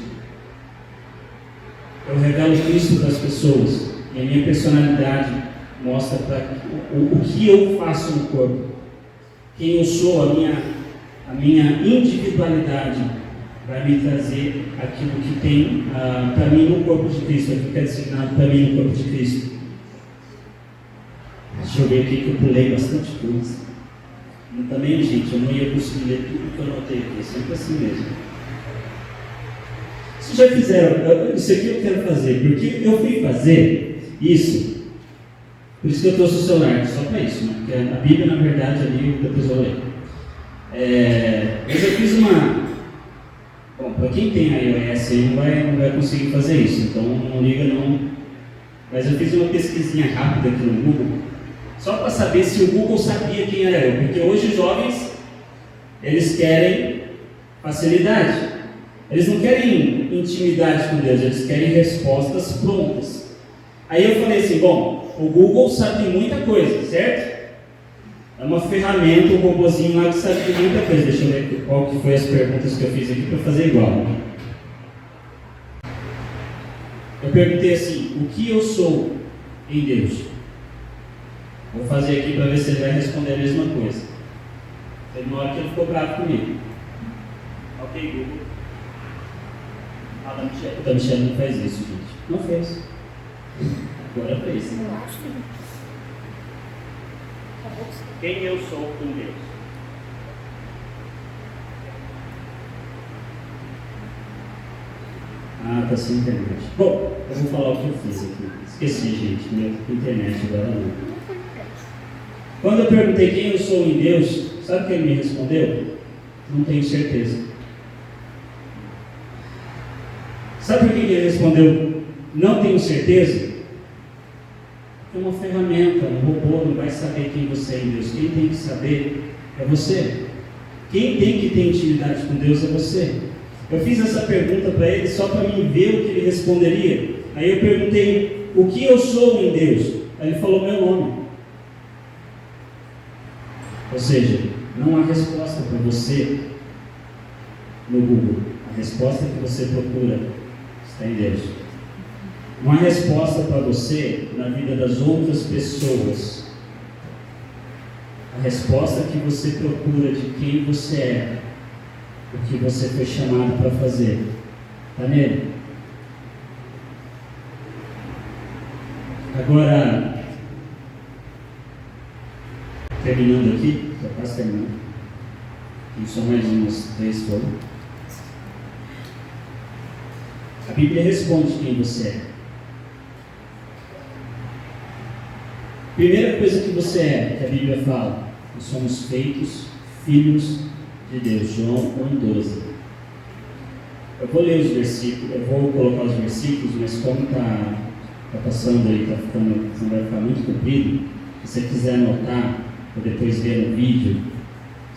eu revelo Cristo para as pessoas. E a minha personalidade mostra o que eu faço no corpo. Quem eu sou, a minha individualidade vai me trazer aquilo que tem para mim no corpo de Cristo, aquilo que é designado para mim no corpo de Cristo. Deixa eu ver aqui que eu pulei bastante coisa. Também, gente, eu não ia conseguir ler tudo que eu anotei aqui, é sempre assim mesmo. Vocês já fizeram, isso aqui eu quero fazer, porque eu fui fazer isso, por isso que eu trouxe o celular, só para isso, né? Porque a Bíblia, na verdade, ali, depois eu vou ler. Mas eu fiz uma... Bom, para quem tem iOS aí não vai conseguir fazer isso, então não liga não. Mas eu fiz uma pesquisinha rápida aqui no Google, só para saber se o Google sabia quem era eu, porque hoje os jovens, eles querem facilidade, eles não querem intimidade com Deus, eles querem respostas prontas. Aí eu falei assim, bom, o Google sabe de muita coisa, certo? É uma ferramenta, um robôzinho lá que sabe de muita coisa. Deixa eu ver qual que foi as perguntas que eu fiz aqui para fazer igual. Eu perguntei assim, o que eu sou em Deus? Vou fazer aqui para ver se ele vai responder a mesma coisa. Teve uma hora que ele ficou bravo comigo. Ok, Google. A Michelle não faz isso, gente. Não fez. Agora fez. Quem eu sou com Deus? Tá sem internet. Bom, eu vou falar o que eu fiz aqui. Esqueci, gente. Minha internet agora não. Quando eu perguntei quem eu sou em Deus, sabe o que ele me respondeu? Não tenho certeza. Sabe por que ele respondeu? Não tenho certeza? É uma ferramenta, um robô não vai saber quem você é em Deus. Quem tem que saber é você. Quem tem que ter intimidade com Deus é você. Eu fiz essa pergunta para ele só para mim ver o que ele responderia. Aí eu perguntei, o que eu sou em Deus? Aí ele falou meu nome. Ou seja, não há resposta para você no Google. A resposta que você procura está em Deus. Não há resposta para você na vida das outras pessoas. A resposta que você procura de quem você é, o que você foi chamado para fazer, está nele. Agora, terminando aqui, já quase terminando. Tem só mais umas 3 folhas. A Bíblia responde quem você é. Primeira coisa que você é, que a Bíblia fala, nós somos feitos filhos de Deus, João 1,12. Eu vou ler os versículos, eu vou colocar os versículos, mas como está passando aí, não vai ficar muito comprido, se você quiser anotar, ou depois ver no vídeo,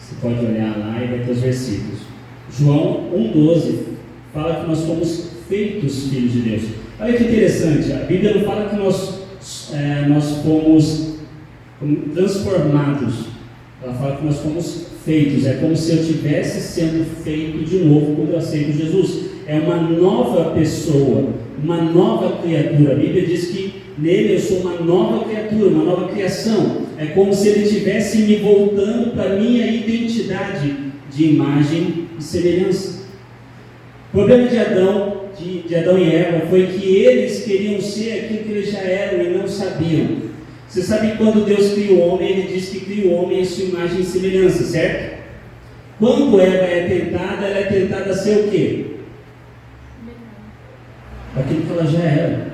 Você pode olhar lá e vai ter os versículos. João 1,12 fala que nós fomos feitos filhos de Deus. Olha que interessante, a Bíblia não fala que nós fomos transformados. Ela fala que nós fomos feitos. É como se eu estivesse sendo feito de novo quando eu aceito Jesus. É uma nova pessoa, uma nova criatura. A Bíblia diz que nele eu sou uma nova criatura, uma nova criação. É como se ele estivesse me voltando para a minha identidade de imagem e semelhança. O problema de Adão e Eva foi que eles queriam ser aquilo que eles já eram e não sabiam. Você sabe que quando Deus cria o homem, Ele diz que cria o homem em sua imagem e semelhança, certo? Quando Eva ela é tentada a ser o quê? Aquilo que ela já era.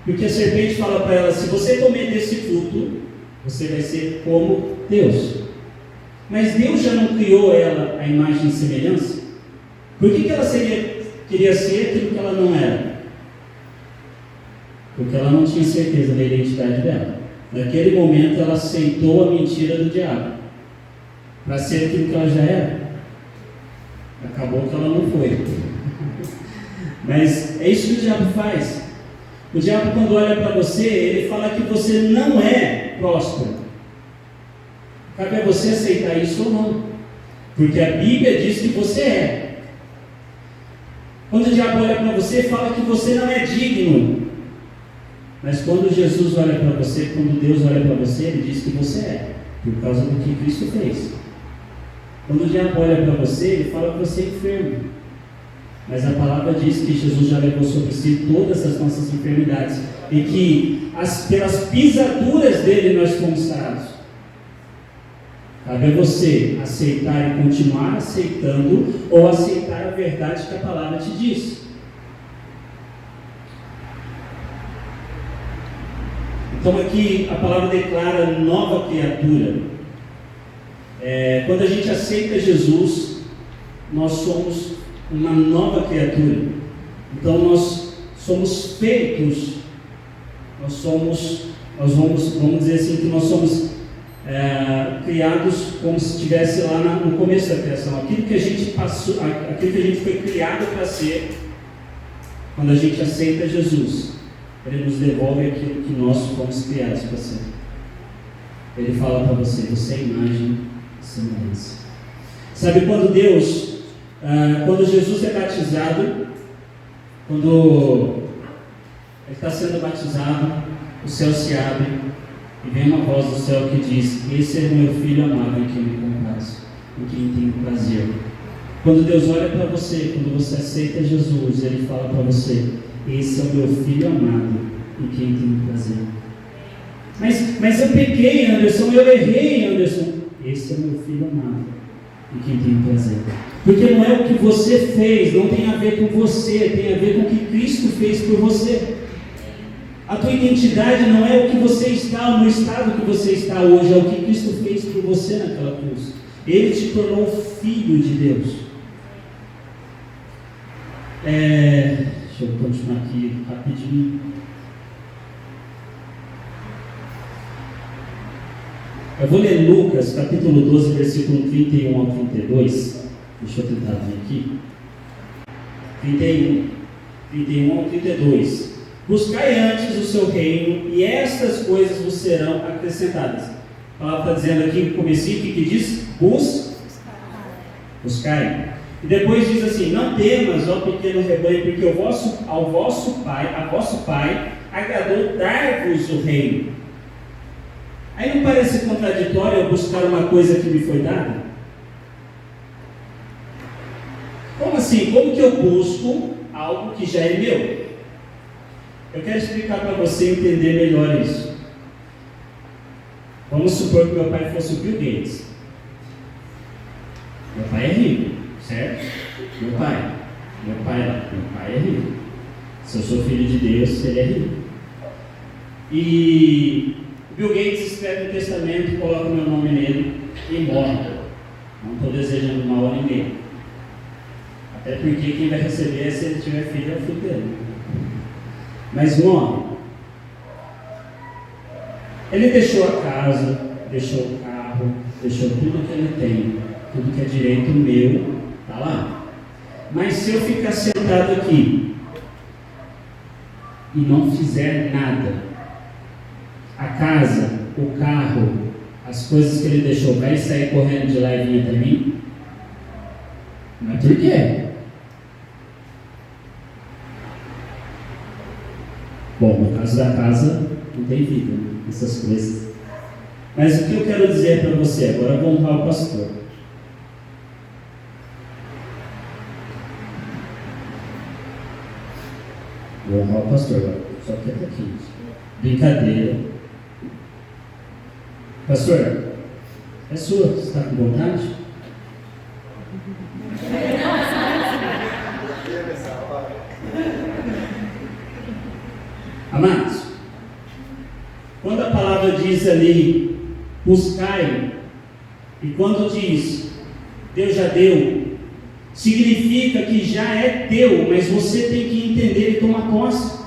Porque a serpente fala para ela, se você comer desse fruto, você vai ser como Deus. Mas Deus já não criou ela a imagem e semelhança? Por que ela queria ser aquilo que ela não era? Porque ela não tinha certeza da identidade dela. Naquele momento ela aceitou a mentira do diabo para ser aquilo que ela já era. Acabou que ela não foi. Mas é isso que o diabo faz. O diabo, quando olha para você, ele fala que você não é próspero. Cabe a você aceitar isso ou não, porque a Bíblia diz que você é. Quando o diabo olha para você, fala que você não é digno. Mas quando Jesus olha para você, quando Deus olha para você, Ele diz que você é, por causa do que Cristo fez. Quando o diabo olha para você, ele fala que você é enfermo. Mas a palavra diz que Jesus já levou sobre si todas as nossas enfermidades e que pelas pisaduras dele nós fomos sarados. Cabe a você aceitar e continuar aceitando ou aceitar a verdade que a palavra te diz. Então aqui a palavra declara nova criatura. Quando a gente aceita Jesus, nós somos uma nova criatura. Então nós somos feitos, vamos dizer assim, que nós somos criados como se estivesse lá no começo da criação. Aquilo que a gente passou, aquilo que a gente foi criado para ser, quando a gente aceita Jesus, Ele nos devolve aquilo que nós fomos criados para ser. Ele fala para você, você é imagem e semelhança. Sabe quando quando Jesus é batizado, quando Ele está sendo batizado, o céu se abre e vem uma voz do céu que diz: esse é o meu filho amado em quem me comprazo, em quem tenho prazer. Quando Deus olha para você, quando você aceita Jesus, Ele fala para você: esse é o meu filho amado em quem tenho prazer. Mas eu pequei, Anderson, eu errei, Anderson. Esse é o meu filho amado em quem tenho prazer. Porque não é o que você fez, não tem a ver com você, tem a ver com o que Cristo fez por você. A tua identidade não é o que você está, no estado que você está hoje, é o que Cristo fez por você naquela cruz. Ele te tornou filho de Deus. Deixa eu continuar aqui rapidinho. Eu vou ler Lucas, capítulo 12, versículo 31 ao 32. Deixa eu tentar ver aqui. 31 ao 32. Buscai antes o seu reino, e estas coisas vos serão acrescentadas. A palavra está dizendo aqui no comecinho, que diz? Buscai. E depois diz assim: não temas, ó pequeno rebanho, porque a vosso Pai agradou dar-vos o reino. Aí não parece contraditório eu buscar uma coisa que me foi dada? Como assim? Como que eu busco algo que já é meu? Eu quero explicar para você entender melhor isso. Vamos supor que meu pai fosse o Bill Gates. Meu pai é rico, certo? Meu pai é rico. Se eu sou filho de Deus, ele é rico. E Bill Gates escreve um testamento, coloca meu nome nele e morre. Não estou desejando mal a ninguém. Até porque quem vai receber, se ele tiver filho, é o filho dele. Mas morre. Ele deixou a casa, deixou o carro, deixou tudo que ele tem, tudo que é direito meu, está lá. Mas se eu ficar sentado aqui e não fizer nada, a casa, o carro, as coisas que ele deixou, vai sair correndo de lá e vir até mim? Mas por quê? Bom, no caso da casa, não tem vida, né? Essas coisas. Mas o que eu quero dizer para você, agora vamos honrar o pastor. Vou honrar o pastor agora, só que é aqui. Brincadeira. Pastor, é sua, você está com vontade? Amados, quando a palavra diz ali, buscai, e quando diz, Deus já deu, significa que já é teu, mas você tem que entender e tomar posse.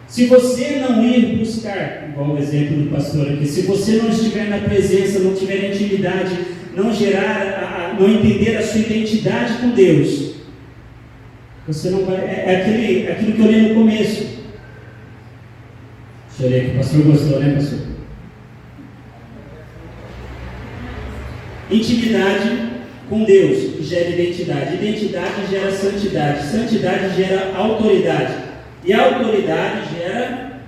Se você não ir buscar, igual o exemplo do pastor aqui, se você não estiver na presença, não tiver intimidade, não não entender a sua identidade com Deus, você não vai, aquilo que eu li no começo. Deixa eu ler aqui, o pastor gostou, né, pastor? Intimidade com Deus, que gera identidade. Identidade gera santidade. Santidade gera autoridade. E a autoridade gera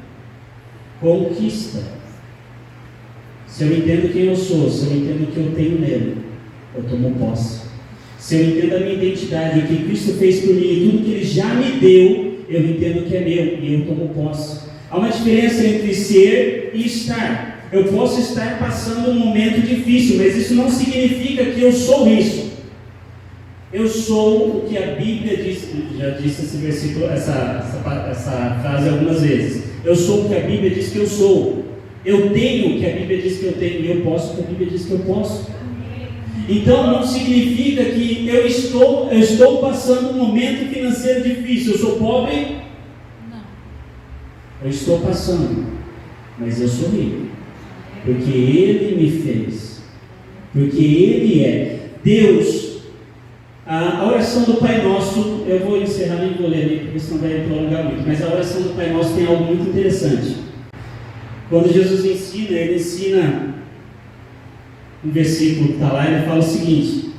conquista. Se eu entendo quem eu sou, se eu entendo o que eu tenho nele, eu tomo posse. Se eu entendo a minha identidade, o que Cristo fez por mim, tudo que Ele já me deu, eu entendo que é meu e eu tomo posse. Há uma diferença entre ser e estar. Eu posso estar passando um momento difícil, mas isso não significa que eu sou isso. Eu sou o que a Bíblia diz. Já disse esse versículo, essa frase algumas vezes. Eu sou o que a Bíblia diz que eu sou. Eu tenho o que a Bíblia diz que eu tenho. E eu posso o que a Bíblia diz que eu posso. Então não significa que eu estou passando um momento financeiro difícil. Eu sou pobre? Eu estou passando, mas eu sou rico, porque Ele me fez, porque Ele é Deus. A oração do Pai Nosso, eu vou encerrar, nem vou ler ali, porque senão vai prolongar muito, mas a oração do Pai Nosso tem algo muito interessante. Quando Jesus ensina, Ele ensina um versículo que está lá, Ele fala o seguinte: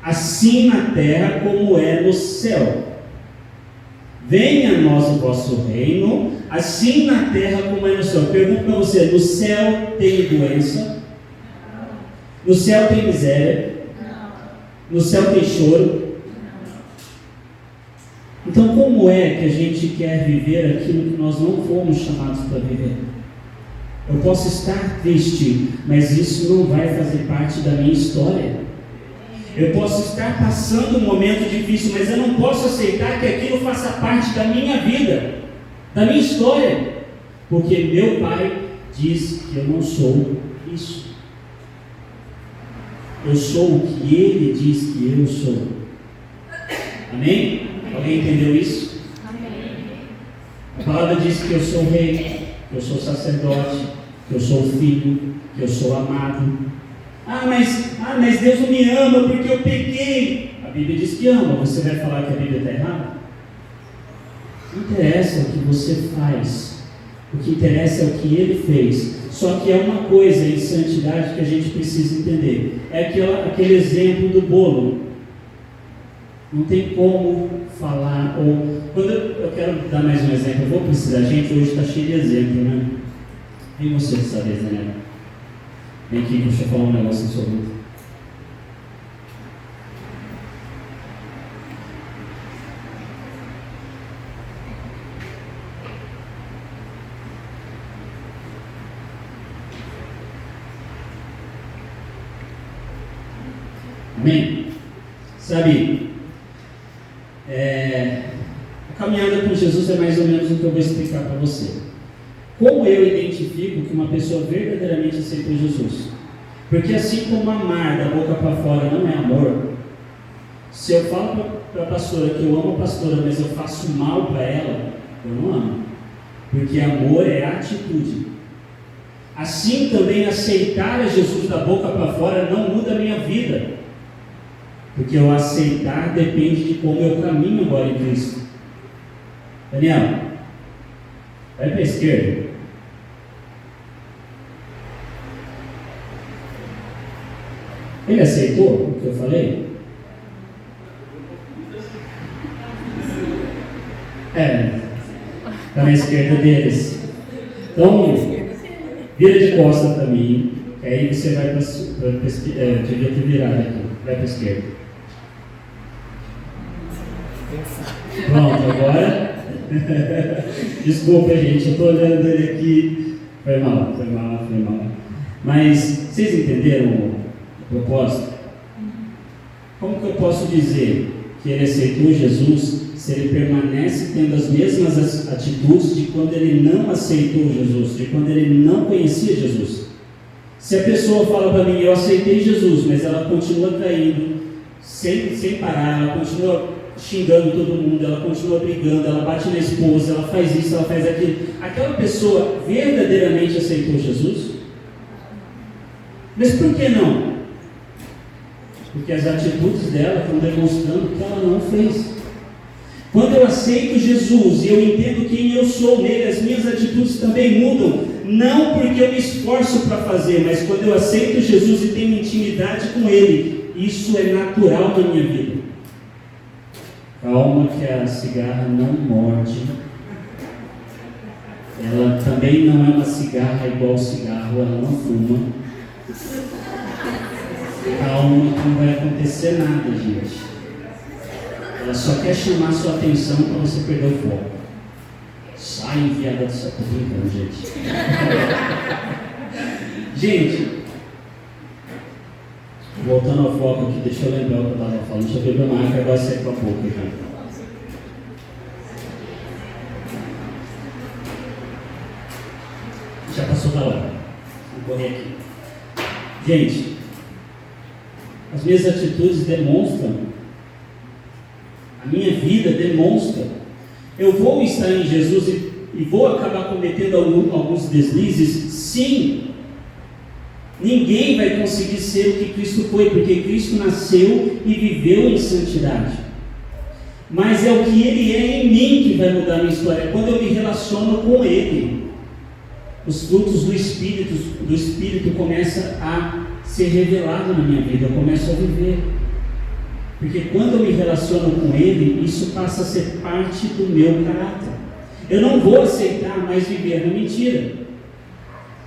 assim na terra como é no céu. Venha a nós o vosso reino, assim na terra como é no céu. Pergunto para você, no céu tem doença? No céu tem miséria? No céu tem choro? Então como é que a gente quer viver aquilo que nós não fomos chamados para viver? Eu posso estar triste, mas isso não vai fazer parte da minha história. Eu posso estar passando um momento difícil, mas eu não posso aceitar que aquilo faça parte da minha vida, da minha história, porque meu Pai diz que eu não sou isso. Eu sou o que Ele diz que eu sou. Amém? Alguém entendeu isso? Amém. A palavra diz que eu sou rei, que eu sou sacerdote, que eu sou filho, que eu sou amado. Mas Deus não me ama porque eu pequei. A Bíblia diz que ama. Você vai falar que a Bíblia está errada? Não interessa o que você faz. O que interessa é o que Ele fez. Só que é uma coisa em santidade que a gente precisa entender. É aquele exemplo do bolo. Não tem como falar. Quando eu quero dar mais um exemplo, eu vou precisar. A gente hoje está cheio de exemplo, né? Vem você dessa vez, né? Vem aqui, deixa eu falar um negócio sobre isso. Amém? Sabe, a caminhada com Jesus é mais ou menos o que eu vou explicar para você. Como eu identifico que uma pessoa verdadeiramente aceitou Jesus? Porque assim como amar da boca para fora não é amor, se eu falo para a pastora que eu amo a pastora, mas eu faço mal para ela, eu não amo. Porque amor é atitude. Assim também aceitar a Jesus da boca para fora não muda a minha vida, porque o aceitar depende de como eu caminho agora em Cristo. Daniel, vai para a esquerda. Ele aceitou o que eu falei? Está na esquerda deles. Então, vira de costa para mim, que aí você vai para a esquerda. Devia ter virado aqui, vai para a esquerda. Pronto, agora. Desculpa, gente, eu estou olhando ele aqui. Foi mal. Mas vocês entenderam o propósito? Como que eu posso dizer que ele aceitou Jesus se ele permanece tendo as mesmas atitudes de quando ele não aceitou Jesus, de quando ele não conhecia Jesus? Se a pessoa fala para mim, eu aceitei Jesus, mas ela continua caindo, sem parar, ela continua xingando todo mundo, ela continua brigando, ela bate na esposa, ela faz isso, ela faz aquilo, aquela pessoa verdadeiramente aceitou Jesus? Mas por que não? Porque as atitudes dela estão demonstrando que ela não fez. Quando eu aceito Jesus e eu entendo quem eu sou nele, as minhas atitudes também mudam, não porque eu me esforço para fazer, mas quando eu aceito Jesus e tenho intimidade com ele, isso é natural na minha vida. Calma que a cigarra não morde, ela também não é uma cigarra igual cigarro, ela não fuma. Calma que não vai acontecer nada, gente. Ela só quer chamar sua atenção para você perder o foco. Sai enviada do céu. Tô brincando, gente. Gente, voltando ao foco aqui, deixa eu lembrar o que eu estava falando. Deixa eu beber uma água, agora seca um pouco já. Já passou da hora. Vou correr aqui. Gente, as minhas atitudes demonstram, a minha vida demonstra. Eu vou estar em Jesus e vou acabar cometendo alguns deslizes? Sim. Ninguém vai conseguir ser o que Cristo foi, porque Cristo nasceu e viveu em santidade. Mas é o que Ele é em mim que vai mudar a minha história. Quando eu me relaciono com Ele, os frutos do Espírito começam a ser revelados na minha vida. Eu começo a viver. Porque quando eu me relaciono com Ele, isso passa a ser parte do meu caráter. Eu não vou aceitar mais viver na mentira.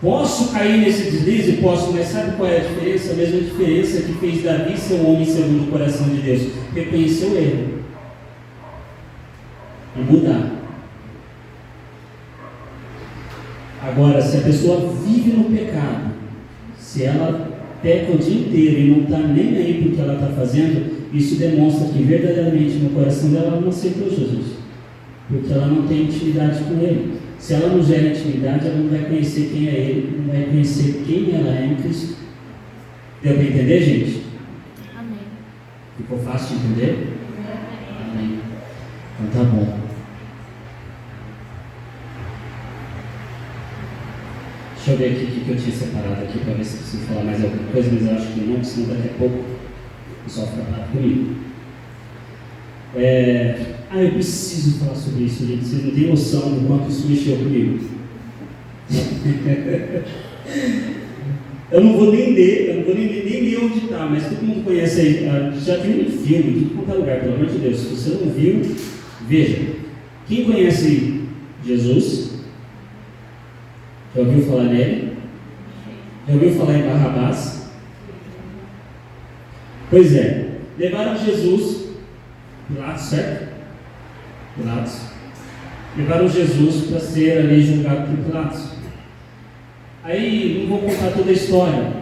Posso cair nesse deslize? Posso, mas sabe qual é a diferença? A mesma diferença que fez Davi ser um homem segundo o coração de Deus. Reconhecer o erro e mudar. Agora, se a pessoa vive no pecado, se ela peca o dia inteiro e não está nem aí para o que ela está fazendo, isso demonstra que verdadeiramente no coração dela ela não aceitou Jesus, porque ela não tem intimidade com Ele. Se ela não gera intimidade, ela não vai conhecer quem é Ele, não vai conhecer quem ela é em Cristo. Deu para entender, gente? Amém. Ficou fácil de entender? Amém. Então tá bom. Deixa eu ver aqui o que eu tinha separado aqui para ver se eu preciso falar mais alguma coisa, mas eu acho que não, senão daqui a pouco o pessoal fica bravo comigo. Eu preciso falar sobre isso, gente. Vocês não têm noção do quanto isso mexeu comigo. Eu não vou nem ler onde está, mas todo mundo conhece aí, já tem um filme, de qualquer lugar, pelo amor de Deus. Se você não viu, veja. Quem conhece Jesus? Já ouviu falar nele? Já ouviu falar em Barrabás? Pois é, levaram Jesus, Pilatos, certo? Pilatos. Levaram Jesus para ser ali julgado por Pilatos. Aí, não vou contar toda a história,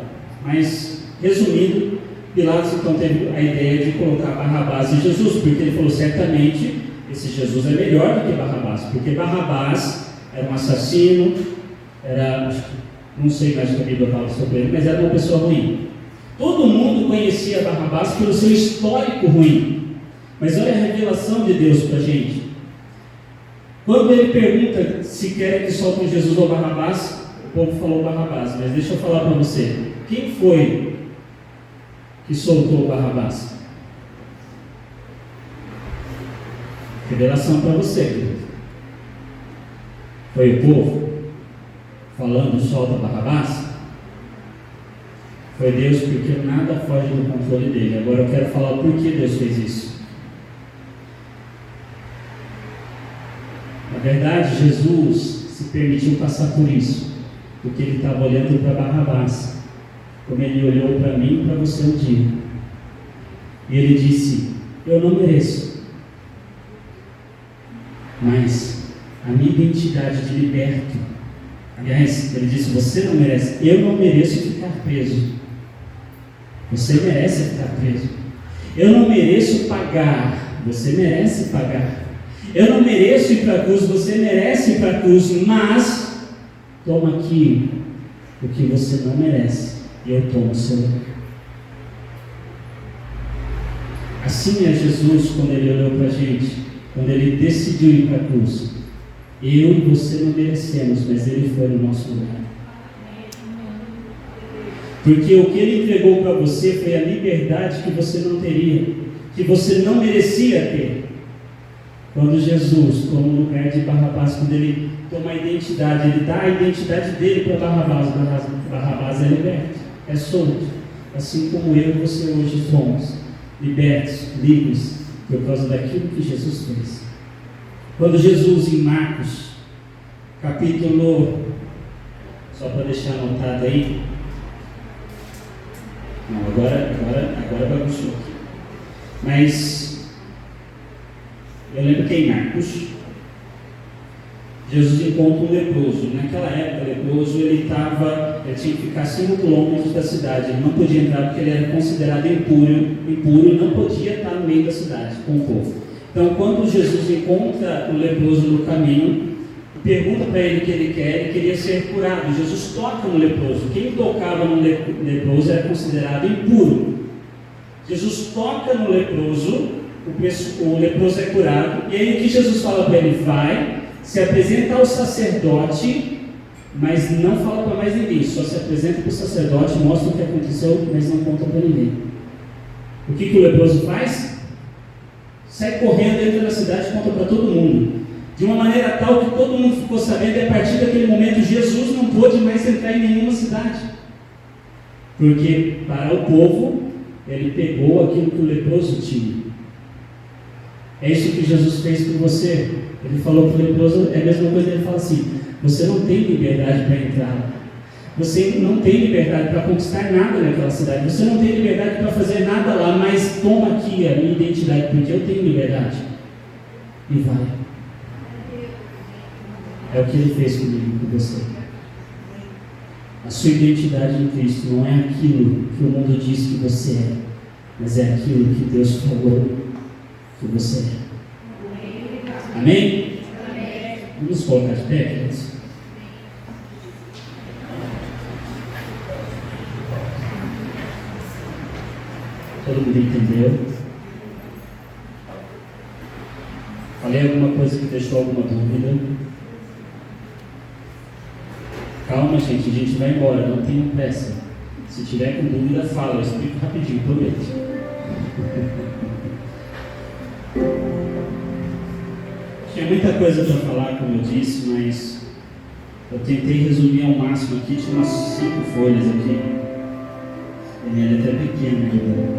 mas, resumindo, Pilatos então teve a ideia de colocar Barrabás e Jesus, porque ele falou, certamente, esse Jesus é melhor do que Barrabás, porque Barrabás era um assassino, não sei mais o que a Bíblia fala sobre ele, mas era uma pessoa ruim. Todo mundo conhecia Barrabás pelo seu histórico ruim. Mas olha a revelação de Deus para a gente. Quando ele pergunta se querem que soltem Jesus ou Barrabás, povo falou Barrabás, mas deixa eu falar para você. Quem foi que soltou Barrabás? Revelação para você, querido. Foi o povo falando solta Barrabás? Foi Deus, porque nada foge do controle dele. Agora eu quero falar por que Deus fez isso. Na verdade, Jesus se permitiu passar por isso, porque ele estava olhando para Barrabás, como ele olhou para mim e para você um dia. E ele disse: eu não mereço, mas a minha identidade de liberto. Aliás, ele disse: você não merece, eu não mereço ficar preso. Você merece ficar preso. Eu não mereço pagar, você merece pagar. Eu não mereço ir para a cruz, você merece ir para a cruz, mas toma aqui o que você não merece e eu tomo o seu lugar. Assim é Jesus quando ele olhou para a gente, quando ele decidiu ir para a cruz. Eu e você não merecemos, mas ele foi no nosso lugar. Porque o que ele entregou para você foi a liberdade que você não teria, que você não merecia ter. Quando Jesus toma o lugar de Barrabás, quando ele toma a identidade, ele dá a identidade dele para Barrabás. Barrabás é liberto, é solto, assim como eu e você hoje somos libertos, livres, por causa daquilo que Jesus fez. Quando Jesus, em Marcos, capítulo, só para deixar anotado aí, não, agora bagunçou aqui, mas eu lembro que em Marcos, Jesus encontra um leproso. Naquela época, o leproso ele tinha que ficar 5 quilômetros da cidade. Ele não podia entrar porque ele era considerado impuro e não podia estar no meio da cidade com o povo. Então, quando Jesus encontra o leproso no caminho, pergunta para ele o que ele quer, ele queria ser curado. Jesus toca no leproso. Quem tocava no leproso era considerado impuro. Jesus toca no leproso. O leproso é curado, e aí o que Jesus fala para ele? Vai, se apresenta ao sacerdote, mas não fala para mais ninguém, só se apresenta para o sacerdote, mostra o que aconteceu, mas não conta para ninguém. O que o leproso faz? Sai correndo, entra na cidade e conta para todo mundo, de uma maneira tal que todo mundo ficou sabendo, e a partir daquele momento Jesus não pôde mais entrar em nenhuma cidade, porque para o povo ele pegou aquilo que o leproso tinha. É isso que Jesus fez por você. Ele falou para o leproso, é a mesma coisa, ele fala assim: você não tem liberdade para entrar, você não tem liberdade para conquistar nada naquela cidade, você não tem liberdade para fazer nada lá, mas toma aqui a minha identidade, porque eu tenho liberdade. E vai. É o que ele fez comigo, com você. A sua identidade em Cristo não é aquilo que o mundo diz que você é, mas é aquilo que Deus falou que você é. Amém? Amém. Vamos colocar de pé, queridos. Todo mundo entendeu? Falei alguma coisa que deixou alguma dúvida? Calma, gente, a gente vai embora, não tenha pressa. Se tiver com dúvida, fala, eu explico rapidinho, prometo. Tinha muita coisa para falar, como eu disse, mas eu tentei resumir ao máximo aqui. Tinha umas 5 folhas aqui. A minha letra é pequena ainda.